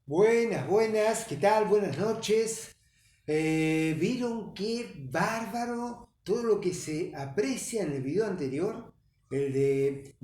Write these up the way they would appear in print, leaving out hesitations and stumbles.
Buenas, buenas, ¿qué tal? Buenas noches. ¿Vieron qué bárbaro todo lo que se aprecia en el video anterior? El de,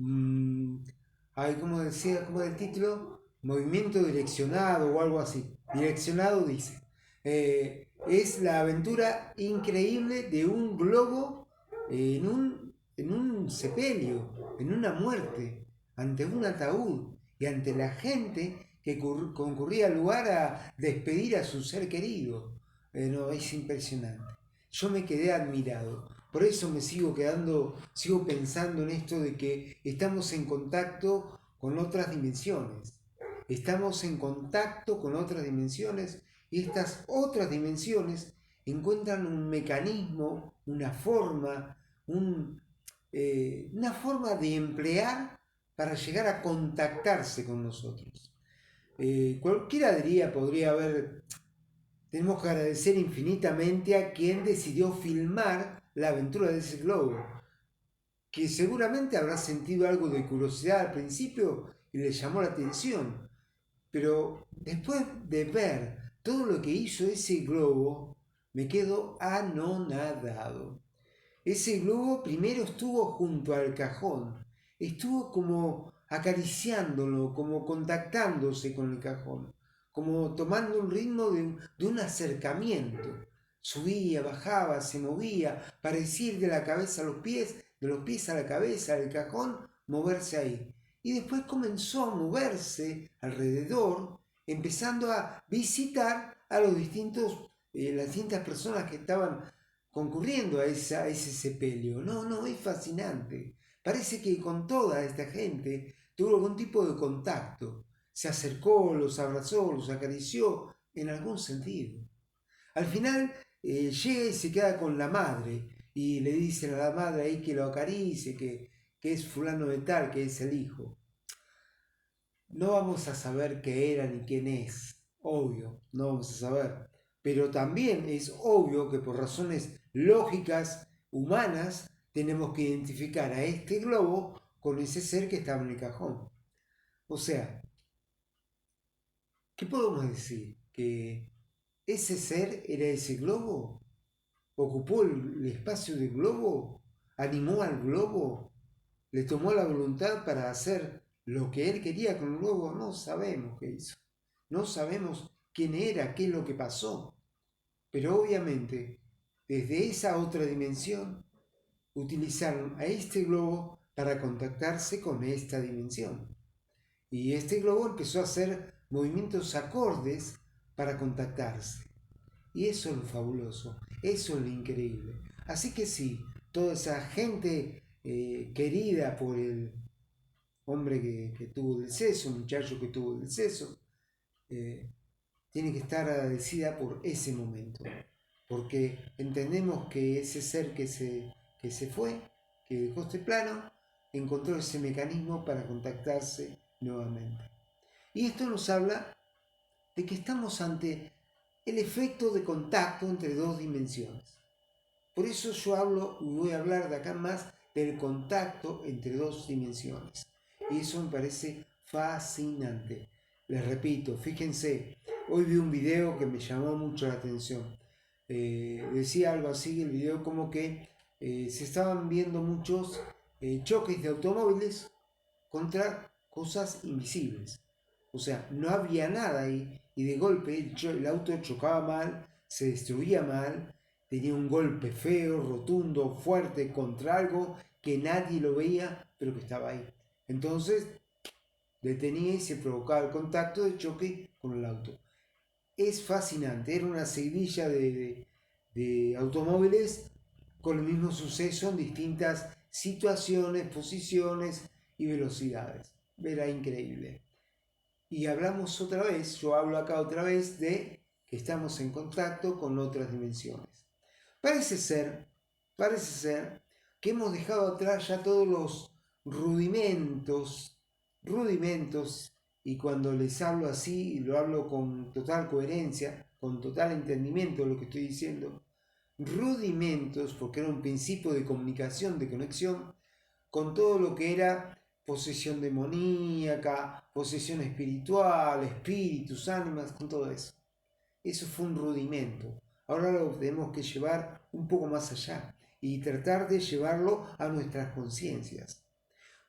ay, ¿cómo decía? ¿Cómo era el título? Movimiento direccionado o algo así. Direccionado dice. Es la aventura increíble de un globo en un sepelio, en una muerte, ante un ataúd y ante la gente que concurría al lugar a despedir a su ser querido. No, es impresionante. Yo me quedé admirado. Por eso me sigo quedando, sigo pensando en esto de que estamos en contacto con otras dimensiones. Estamos en contacto con otras dimensiones y estas otras dimensiones encuentran un mecanismo, una forma de emplear para llegar a contactarse con nosotros. Cualquiera diría, podría haber, tenemos que agradecer infinitamente a quien decidió filmar la aventura de ese globo, que seguramente habrá sentido algo de curiosidad al principio y le llamó la atención, pero después de ver todo lo que hizo ese globo, me quedo anonadado. Ese globo primero estuvo junto al cajón, estuvo como acariciándolo, como contactándose con el cajón, como tomando un ritmo de un acercamiento. Subía, bajaba, se movía, parecía ir de la cabeza a los pies, de los pies a la cabeza, del cajón, moverse ahí. Y después comenzó a moverse alrededor, empezando a visitar a las distintas personas que estaban concurriendo a ese sepelio. No, no, es fascinante. Parece que con toda esta gente tuvo algún tipo de contacto. Se acercó, los abrazó, los acarició, en algún sentido. Al final llega y se queda con la madre y le dicen a la madre ahí que lo acaricie, que es fulano de tal, que es el hijo. No vamos a saber qué era ni quién es, obvio, no vamos a saber. Pero también es obvio que por razones lógicas, humanas, tenemos que identificar a este globo con ese ser que estaba en el cajón. O sea, ¿qué podemos decir? ¿Que ese ser era ese globo? ¿Ocupó el espacio del globo? ¿Animó al globo? ¿Le tomó la voluntad para hacer lo que él quería con el globo? No sabemos qué hizo. No sabemos quién era, qué es lo que pasó. Pero obviamente, desde esa otra dimensión, utilizaron a este globo para contactarse con esta dimensión. Y este globo empezó a hacer movimientos acordes para contactarse. Y eso es lo fabuloso, eso es lo increíble. Así que sí, toda esa gente querida por el hombre que tuvo deceso, muchacho que tuvo deceso, eh, tiene que estar agradecida por ese momento, porque entendemos que ese ser que se fue, que dejó este plano, encontró ese mecanismo para contactarse nuevamente. Y esto nos habla de que estamos ante el efecto de contacto entre dos dimensiones. Por eso yo hablo y voy a hablar de acá más del contacto entre dos dimensiones. Y eso me parece fascinante. Les repito, fíjense, hoy vi un video que me llamó mucho la atención. Decía algo así, el video como que se estaban viendo muchos choques de automóviles contra cosas invisibles. O sea, no había nada ahí y de golpe el auto chocaba mal, se destruía mal, tenía un golpe feo, rotundo, fuerte contra algo que nadie lo veía, pero que estaba ahí. Entonces detenía y se provocaba el contacto de choque con el auto. Es fascinante, era una seguidilla de automóviles con el mismo suceso en distintas situaciones, posiciones y velocidades. Era increíble. Y hablamos otra vez, yo hablo acá otra vez de que estamos en contacto con otras dimensiones. Parece ser, parece ser que hemos dejado atrás ya todos los rudimentos, y cuando les hablo así, lo hablo con total coherencia, con total entendimiento de lo que estoy diciendo, rudimentos, porque era un principio de comunicación, de conexión, con todo lo que era posesión demoníaca, posesión espiritual, espíritus, ánimas, con todo eso. Eso fue un rudimento. Ahora lo tenemos que llevar un poco más allá y tratar de llevarlo a nuestras conciencias.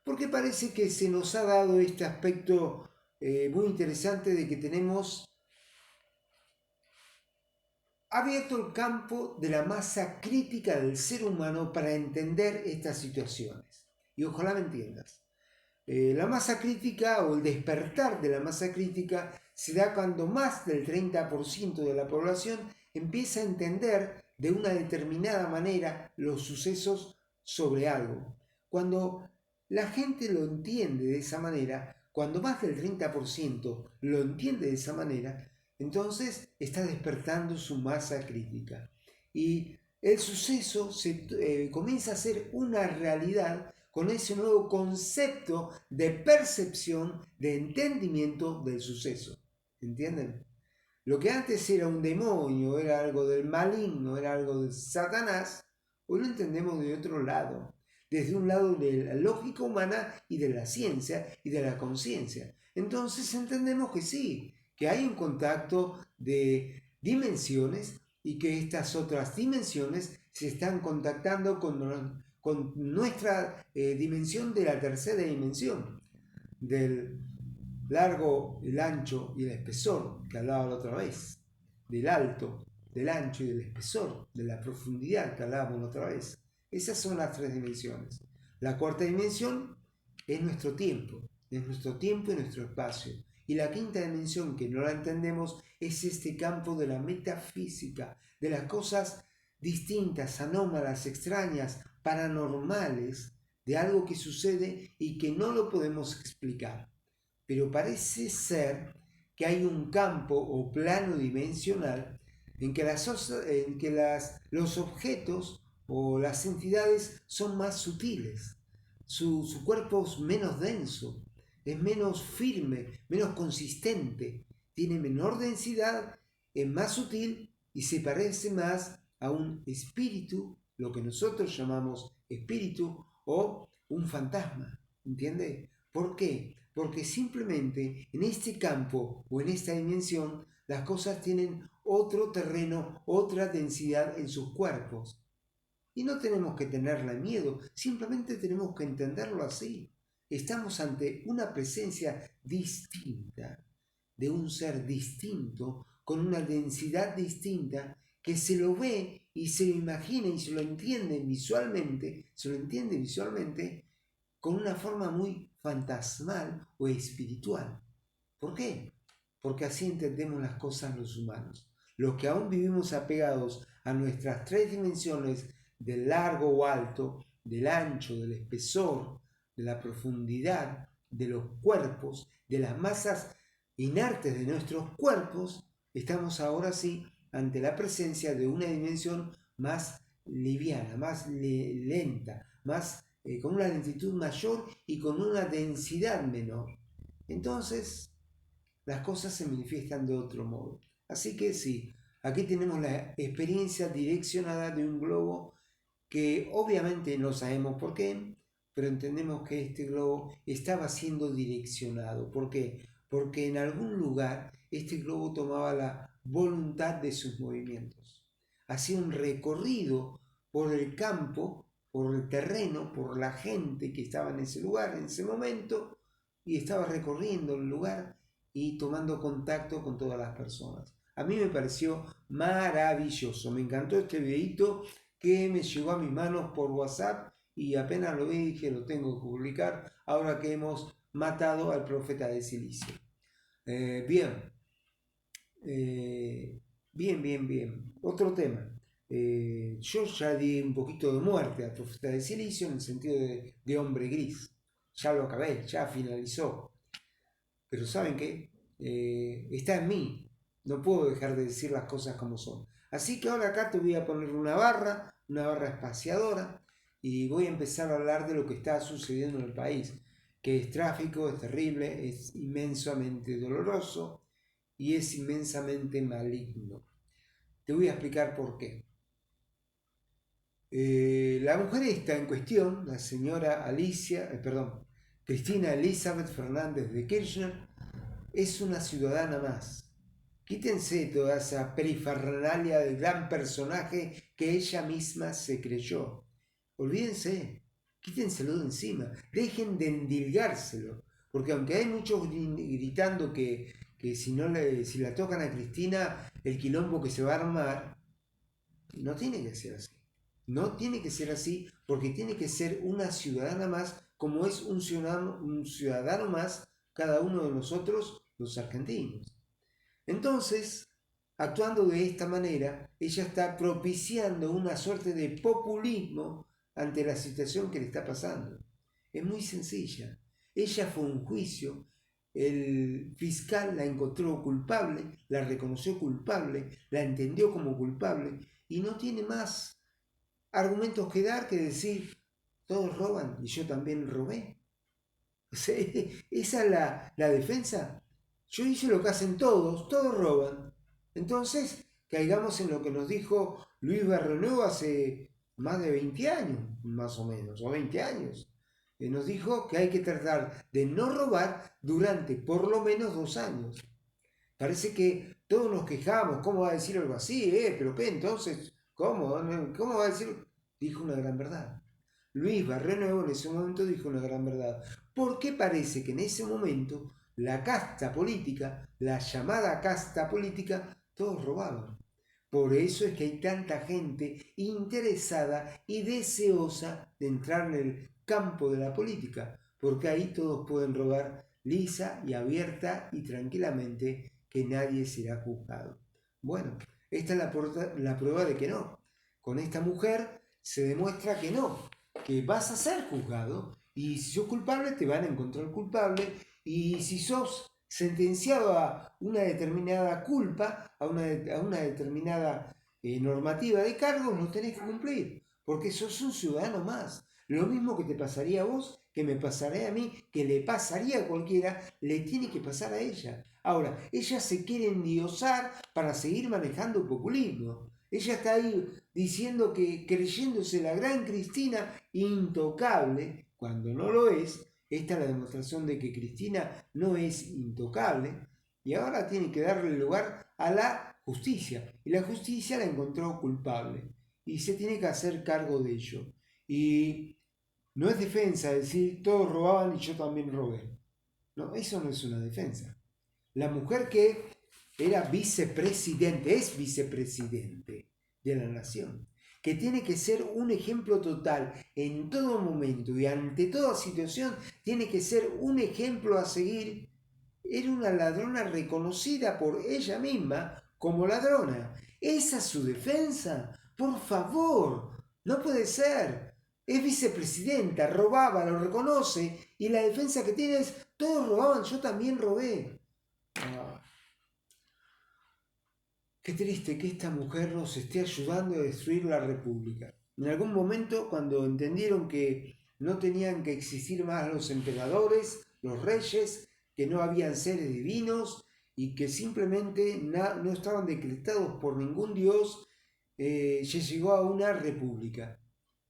Porque parece que se nos ha dado este aspecto muy interesante de que tenemos abierto el campo de la masa crítica del ser humano para entender estas situaciones. Y ojalá me entiendas. La masa crítica o el despertar de la masa crítica se da cuando más del 30% de la población empieza a entender de una determinada manera los sucesos sobre algo. Cuando la gente lo entiende de esa manera, cuando más del 30% lo entiende de esa manera, entonces está despertando su masa crítica. Y el suceso comienza a ser una realidad con ese nuevo concepto de percepción, de entendimiento del suceso. ¿Entienden? Lo que antes era un demonio, era algo del maligno, era algo de Satanás, hoy lo entendemos de otro lado, desde un lado de la lógica humana y de la ciencia y de la conciencia. Entonces entendemos que sí, que hay un contacto de dimensiones y que estas otras dimensiones se están contactando con nuestra dimensión de la tercera dimensión, del largo, el ancho y el espesor, que hablaba la otra vez, del alto, del ancho y del espesor, de la profundidad que hablábamos la otra vez. Esas son las tres dimensiones. La cuarta dimensión es nuestro tiempo y nuestro espacio. Y la quinta dimensión, que no la entendemos, es este campo de la metafísica, de las cosas distintas, anómalas, extrañas, paranormales, de algo que sucede y que no lo podemos explicar. Pero parece ser que hay un campo o plano dimensional en que, los objetos o las entidades son más sutiles, su cuerpo es menos denso, es menos firme, menos consistente, tiene menor densidad, es más sutil y se parece más a un espíritu, lo que nosotros llamamos espíritu, o un fantasma. ¿Entiende? ¿Por qué? Porque simplemente en este campo o en esta dimensión las cosas tienen otro terreno, otra densidad en sus cuerpos. Y no tenemos que tenerle miedo, simplemente tenemos que entenderlo así. Estamos ante una presencia distinta, de un ser distinto, con una densidad distinta, que se lo ve y se lo imagina y se lo entiende visualmente, con una forma muy fantasmal o espiritual. ¿Por qué? Porque así entendemos las cosas los humanos. Los que aún vivimos apegados a nuestras tres dimensiones del largo o alto, del ancho, del espesor, de la profundidad, de los cuerpos, de las masas inertes de nuestros cuerpos, estamos ahora sí ante la presencia de una dimensión más liviana, más lenta, más con una lentitud mayor y con una densidad menor. Entonces, las cosas se manifiestan de otro modo. Así que sí, aquí tenemos la experiencia direccionada de un globo que obviamente no sabemos por qué, pero entendemos que este globo estaba siendo direccionado. ¿Por qué? Porque en algún lugar este globo tomaba la voluntad de sus movimientos. Hacía un recorrido por el campo, por el terreno, por la gente que estaba en ese lugar, en ese momento, y estaba recorriendo el lugar y tomando contacto con todas las personas. A mí me pareció maravilloso, me encantó este videito que me llegó a mis manos por WhatsApp y apenas lo vi dije lo tengo que publicar ahora que hemos matado al profeta de Silicio. Bien, bien. Otro tema. Yo ya di un poquito de muerte al profeta de Silicio en el sentido de hombre gris. Ya lo acabé, ya finalizó. Pero ¿saben qué? Está en mí. No puedo dejar de decir las cosas como son. Así que ahora acá te voy a poner una barra espaciadora, y voy a empezar a hablar de lo que está sucediendo en el país, que es tráfico, es terrible, es inmensamente doloroso y es inmensamente maligno. Te voy a explicar por qué. La mujer esta en cuestión, la señora Alicia, Cristina Elizabeth Fernández de Kirchner es una ciudadana más. Quítense toda esa perifernalia del gran personaje que ella misma se creyó. Olvídense, quítenselo de encima, dejen de endilgárselo, porque aunque hay muchos gritando que si la tocan a Cristina, el quilombo que se va a armar, no tiene que ser así. No tiene que ser así, porque tiene que ser una ciudadana más, como es un ciudadano más cada uno de nosotros, los argentinos. Entonces, actuando de esta manera, ella está propiciando una suerte de populismo ante la situación que le está pasando. Es muy sencilla. Ella fue a un juicio, el fiscal la encontró culpable, la reconoció culpable, la entendió como culpable y no tiene más argumentos que dar que decir, todos roban y yo también robé. Esa es la defensa. Yo hice lo que hacen todos roban. Entonces, caigamos en lo que nos dijo Luis Barrionuevo hace más de 20 años, más o menos, o 20 años. Nos dijo que hay que tratar de no robar durante por lo menos 2 años. Parece que todos nos quejamos, ¿cómo va a decir algo así? ¿Pero qué entonces? ¿Cómo va a decir? Dijo una gran verdad. Luis Barrionuevo en ese momento dijo una gran verdad. Porque parece que en ese momento la casta política, la llamada casta política, todos robaban. Por eso es que hay tanta gente interesada y deseosa de entrar en el campo de la política, porque ahí todos pueden robar lisa y abierta y tranquilamente, que nadie será juzgado. Bueno, esta es la prueba de que no. Con esta mujer se demuestra que no, que vas a ser juzgado y si sos culpable te van a encontrar culpable y si sos sentenciado a una determinada culpa, a una determinada normativa de cargos, no tenés que cumplir, porque sos un ciudadano más. Lo mismo que te pasaría a vos, que me pasaría a mí, que le pasaría a cualquiera, le tiene que pasar a ella. Ahora, ella se quiere endiosar para seguir manejando populismo. Ella está ahí diciendo que creyéndose la gran Cristina intocable, cuando no lo es. Esta es la demostración de que Cristina no es intocable y ahora tiene que darle lugar a la justicia. Y la justicia la encontró culpable y se tiene que hacer cargo de ello. Y no es defensa decir todos robaban y yo también robé. No, eso no es una defensa. La mujer que era vicepresidente, es vicepresidente de la nación, que tiene que ser un ejemplo total en todo momento y ante toda situación, tiene que ser un ejemplo a seguir. Era una ladrona reconocida por ella misma como ladrona. ¿Esa es su defensa? Por favor, no puede ser. Es vicepresidenta, robaba, lo reconoce y la defensa que tiene es, todos robaban, yo también robé. Qué triste que esta mujer nos esté ayudando a destruir la República. En algún momento, cuando entendieron que no tenían que existir más los emperadores, los reyes, que no habían seres divinos y que simplemente no estaban decretados por ningún dios, se llegó a una república.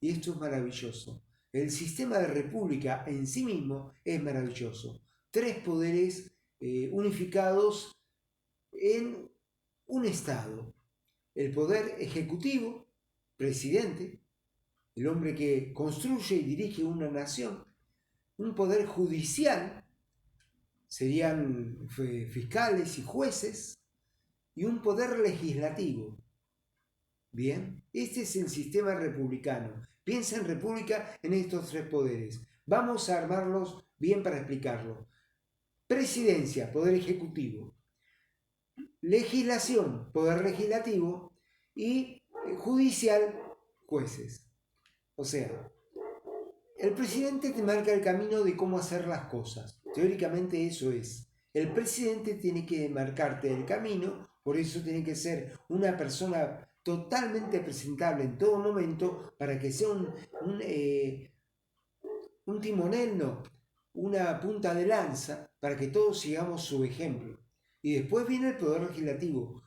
Y esto es maravilloso. El sistema de república en sí mismo es maravilloso. 3 poderes unificados en un Estado. El poder ejecutivo, presidente, el hombre que construye y dirige una nación. Un poder judicial, serían fiscales y jueces. Y un poder legislativo. Bien, este es el sistema republicano. Piensa en república en estos 3 poderes. Vamos a armarlos bien para explicarlo. Presidencia, poder ejecutivo. Legislación, poder legislativo. Y judicial, jueces. O sea, el presidente te marca el camino de cómo hacer las cosas. Teóricamente eso es. El presidente tiene que marcarte el camino, por eso tiene que ser una persona totalmente presentable en todo momento para que sea un timonel, no, una punta de lanza para que todos sigamos su ejemplo. Y después viene el poder legislativo,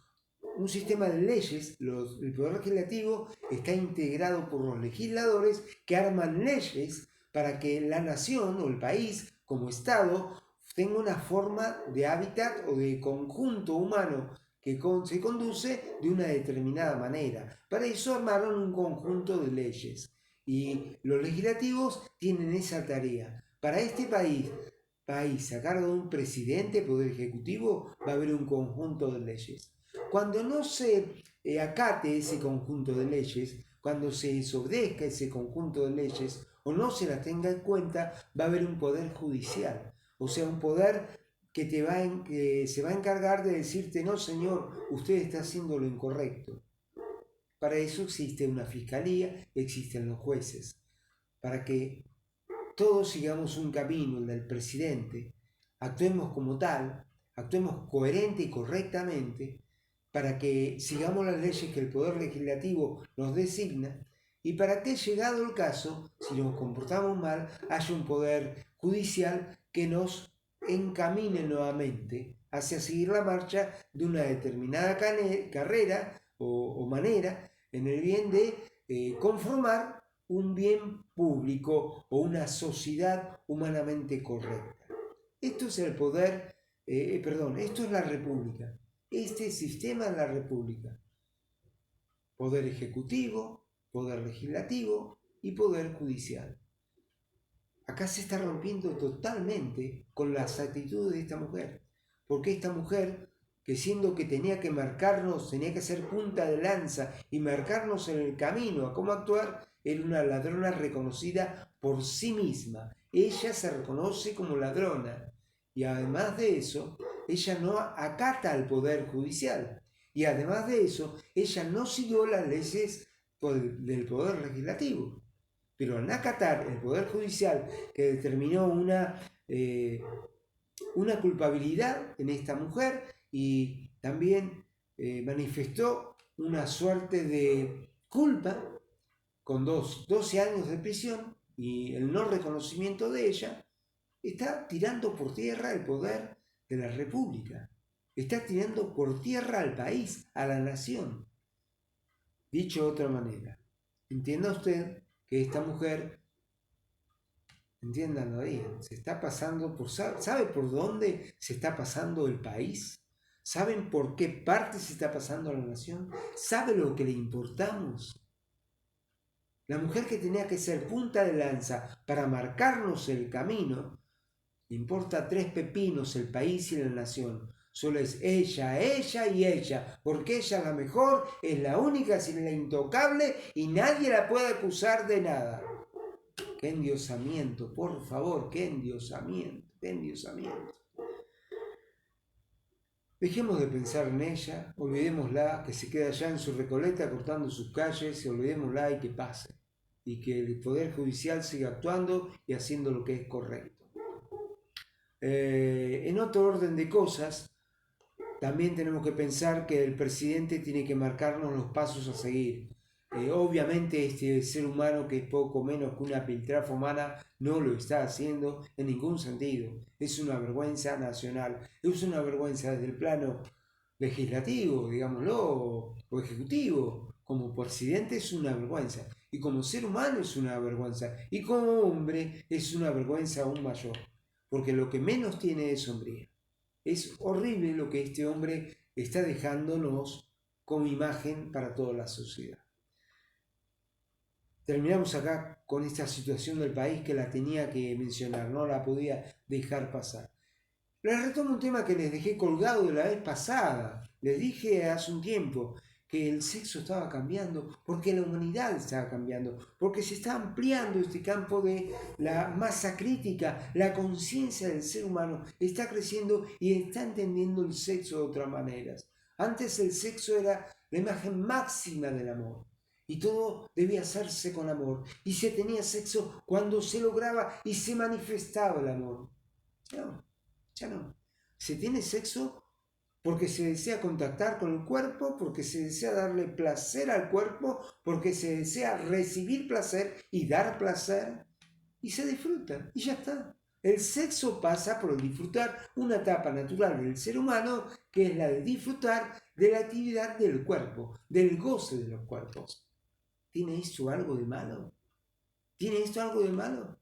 un sistema de leyes. El poder legislativo está integrado por los legisladores que arman leyes para que la nación o el país como Estado, tenga una forma de hábitat o de conjunto humano que se conduce de una determinada manera. Para eso armaron un conjunto de leyes y los legislativos tienen esa tarea. Para este país a cargo de un presidente, poder ejecutivo, va a haber un conjunto de leyes. Cuando no se acate ese conjunto de leyes, cuando se desobedezca ese conjunto de leyes o no se las tenga en cuenta, va a haber un poder judicial, o sea, un poder que se va a encargar de decirte: no señor, usted está haciendo lo incorrecto. Para eso existe una fiscalía, existen los jueces, para que todos sigamos un camino, el del presidente, actuemos como tal, actuemos coherente y correctamente, para que sigamos las leyes que el Poder Legislativo nos designa, y para que, llegado el caso, si nos comportamos mal, haya un Poder Judicial que nos encamine nuevamente hacia seguir la marcha de una determinada carrera o manera en el bien de conformar un bien público o una sociedad humanamente correcta. Esto es el poder, esto es la república. Este sistema es la república. Poder ejecutivo, poder legislativo y poder judicial. Acá se está rompiendo totalmente con las actitudes de esta mujer. Porque esta mujer, que siendo que tenía que marcarnos, tenía que ser punta de lanza y marcarnos en el camino a cómo actuar, era una ladrona reconocida por sí misma. Ella se reconoce como ladrona. Y además de eso, ella no acata al Poder Judicial. Y además de eso, ella no siguió las leyes del Poder Legislativo. Pero al acatar el Poder Judicial, que determinó una culpabilidad en esta mujer y también manifestó una suerte de culpa con 12 años de prisión y el no reconocimiento de ella, está tirando por tierra el poder de la República. Está tirando por tierra al país, a la nación. Dicho de otra manera, entienda usted que esta mujer, entiéndanlo bien, se está pasando por... ¿Sabe por dónde se está pasando el país? ¿Saben por qué parte se está pasando la nación? ¿Sabe lo que le importamos? La mujer que tenía que ser punta de lanza para marcarnos el camino, le importa 3 pepinos el país y la nación. Solo es ella y ella, porque ella es la mejor, es la única, es la intocable y nadie la puede acusar de nada. ¡Qué endiosamiento, por favor! ¡Qué endiosamiento! ¡Qué endiosamiento! Dejemos de pensar en ella, olvidémosla, que se queda allá en su Recoleta cortando sus calles, y olvidémosla y que pase. Y que el Poder Judicial siga actuando y haciendo lo que es correcto. En otro orden de cosas, también tenemos que pensar que el presidente tiene que marcarnos los pasos a seguir. Obviamente este ser humano, que es poco menos que una piltrafa humana, no lo está haciendo en ningún sentido. Es una vergüenza nacional, es una vergüenza desde el plano legislativo, digámoslo, o ejecutivo. Como presidente es una vergüenza, y como ser humano es una vergüenza, y como hombre es una vergüenza aún mayor, porque lo que menos tiene es hombría. Es horrible lo que este hombre está dejándonos como imagen para toda la sociedad. Terminamos acá con esta situación del país que la tenía que mencionar, no la podía dejar pasar. Les retomo un tema que les dejé colgado de la vez pasada. Les dije hace un tiempo que el sexo estaba cambiando porque la humanidad estaba cambiando, porque se está ampliando este campo de la masa crítica, la conciencia del ser humano está creciendo y está entendiendo el sexo de otras maneras. Antes el sexo era la imagen máxima del amor y todo debía hacerse con amor y se tenía sexo cuando se lograba y se manifestaba el amor. No, ya no. Se tiene sexo porque se desea contactar con el cuerpo, porque se desea darle placer al cuerpo, porque se desea recibir placer y dar placer, y se disfruta, y ya está. El sexo pasa por disfrutar una etapa natural del ser humano, que es la de disfrutar de la actividad del cuerpo, del goce de los cuerpos. ¿Tiene esto algo de malo? ¿Tiene esto algo de malo?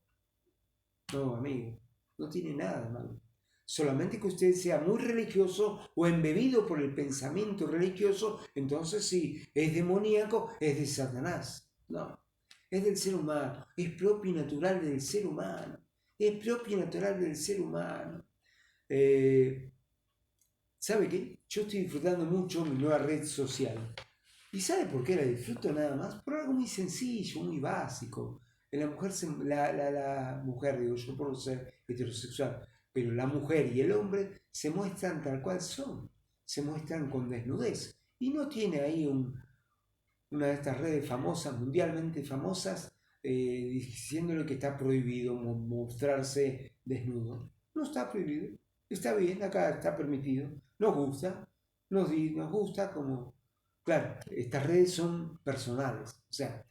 No, amigo. no tiene nada de malo. Solamente que usted sea muy religioso o embebido por el pensamiento religioso, entonces sí, es demoníaco, es de Satanás. No, es del ser humano, es propio y natural del ser humano, es propio y natural del ser humano. ¿Sabe qué? Yo estoy disfrutando mucho mi nueva red social. ¿Y sabe por qué la disfruto nada más? Por algo muy sencillo, muy básico. La mujer, digo yo por ser heterosexual, pero la mujer y el hombre se muestran tal cual son, se muestran con desnudez. Y no tiene ahí una de estas redes famosas, mundialmente famosas, diciéndole que está prohibido mostrarse desnudo. No está prohibido, está bien, acá está permitido, nos gusta, nos gusta como... Claro, estas redes son personales, o sea,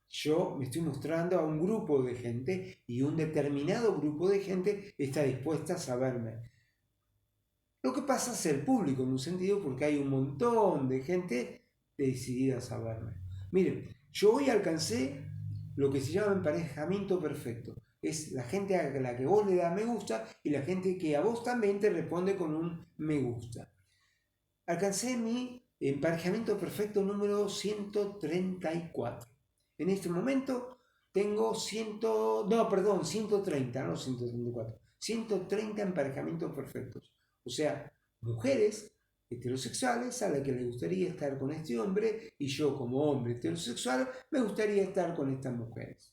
yo me estoy mostrando a un grupo de gente y un determinado grupo de gente está dispuesta a saberme. Lo que pasa es ser público en un sentido porque hay un montón de gente decidida a saberme. Miren, yo hoy alcancé lo que se llama emparejamiento perfecto. Es la gente a la que vos le das me gusta y la gente que a vos también te responde con un me gusta. Alcancé mi emparejamiento perfecto número 134. En este momento tengo 130, no 134. 130 emparejamientos perfectos. O sea, mujeres heterosexuales a las que les gustaría estar con este hombre y yo como hombre heterosexual me gustaría estar con estas mujeres.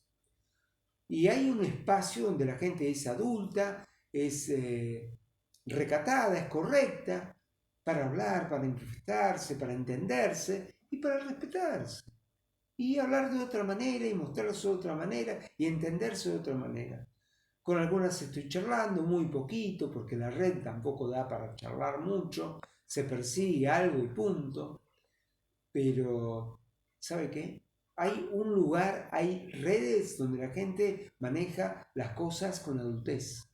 Y hay un espacio donde la gente es adulta, es recatada, es correcta, para hablar, para manifestarse, para entenderse y para respetarse. Y hablar de otra manera y mostrarse de otra manera y entenderse de otra manera. Con algunas estoy charlando muy poquito porque la red tampoco da para charlar mucho, se persigue algo y punto. Pero, ¿sabe qué? Hay un lugar, hay redes donde la gente maneja las cosas con adultez,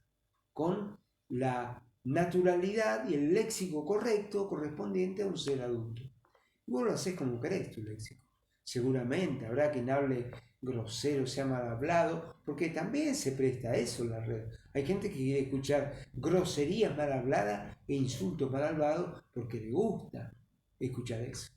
con la naturalidad y el léxico correcto correspondiente a un ser adulto. Y vos lo haces como querés tu léxico. Seguramente habrá quien hable grosero, sea mal hablado, porque también se presta a eso la red. Hay gente que quiere escuchar groserías mal habladas e insultos mal hablados porque le gusta escuchar eso.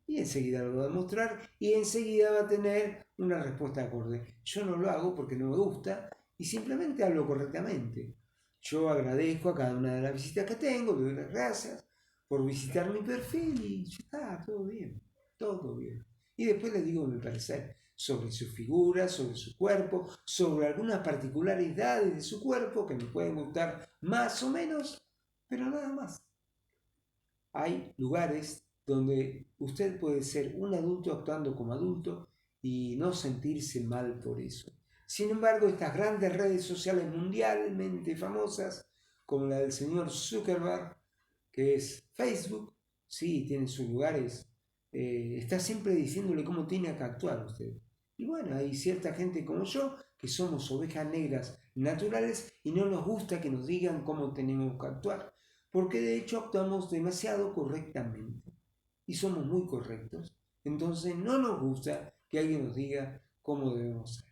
Y enseguida lo va a demostrar y enseguida va a tener una respuesta acorde. Yo no lo hago porque no me gusta y simplemente hablo correctamente. Yo agradezco a cada una de las visitas que tengo, le doy las gracias por visitar mi perfil y ya está, todo bien, todo bien. Y después les digo mi parecer sobre su figura, sobre su cuerpo, sobre algunas particularidades de su cuerpo que me pueden gustar más o menos, pero nada más. Hay lugares donde usted puede ser un adulto actuando como adulto y no sentirse mal por eso. Sin embargo, estas grandes redes sociales mundialmente famosas, como la del señor Zuckerberg, que es Facebook, sí, tiene sus lugares, está siempre diciéndole cómo tiene que actuar usted. Y bueno, hay cierta gente como yo que somos ovejas negras naturales y no nos gusta que nos digan cómo tenemos que actuar, porque de hecho actuamos demasiado correctamente y somos muy correctos. Entonces no nos gusta que alguien nos diga cómo debemos ser.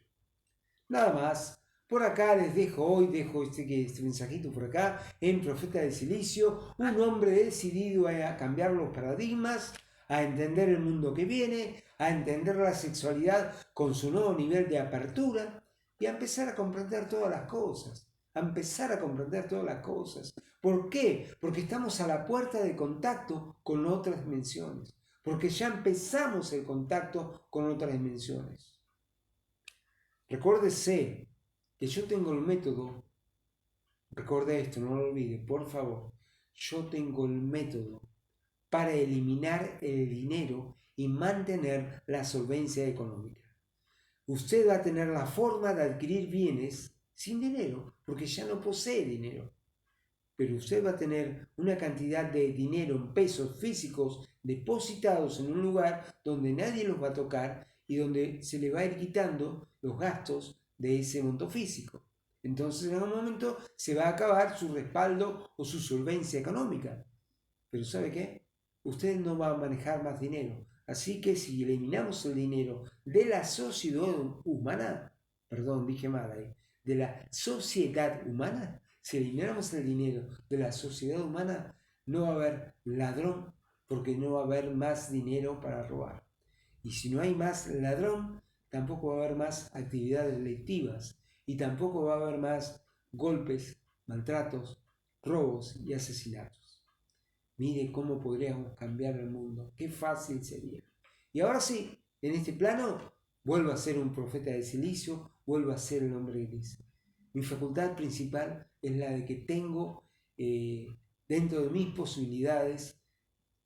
Nada más. Por acá les dejo hoy, este mensajito por acá, en Profeta de Silicio, un hombre decidido a cambiar los paradigmas, a entender el mundo que viene, a entender la sexualidad con su nuevo nivel de apertura y a empezar a comprender todas las cosas. A empezar a comprender todas las cosas. ¿Por qué? Porque estamos a la puerta de contacto con otras dimensiones. Porque ya empezamos el contacto con otras dimensiones. Recuérdese que yo tengo el método, recuerde esto, no lo olvide, por favor, yo tengo el método para eliminar el dinero y mantener la solvencia económica. Usted va a tener la forma de adquirir bienes sin dinero, porque ya no posee dinero. Pero usted va a tener una cantidad de dinero en pesos físicos depositados en un lugar donde nadie los va a tocar y donde se le va a ir quitando los gastos de ese monto físico. Entonces en algún momento se va a acabar su respaldo o su solvencia económica. Pero ¿sabe qué? Usted no va a manejar más dinero. Así que si eliminamos el dinero de la sociedad humana, perdón, dije mal ahí, de la sociedad humana, Si eliminamos el dinero de la sociedad humana, no va a haber ladrón, porque no va a haber más dinero para robar. Y si no hay más ladrón, tampoco va a haber más actividades delictivas y tampoco va a haber más golpes, maltratos, robos y asesinatos. Mire cómo podríamos cambiar el mundo, qué fácil sería. Y ahora sí, en este plano, vuelvo a ser un profeta de silicio, vuelvo a ser el hombre gris. Mi facultad principal es la de que tengo dentro de mis posibilidades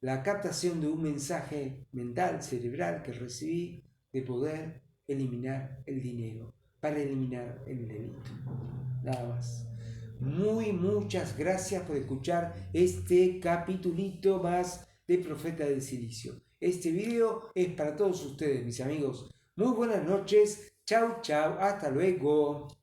la captación de un mensaje mental, cerebral que recibí de poder eliminar el dinero, para eliminar el delito. Nada más. Muchas gracias por escuchar este capitulito más de Profeta del Silicio. Este video es para todos ustedes, mis amigos. Muy buenas noches. Chau, chau. Hasta luego.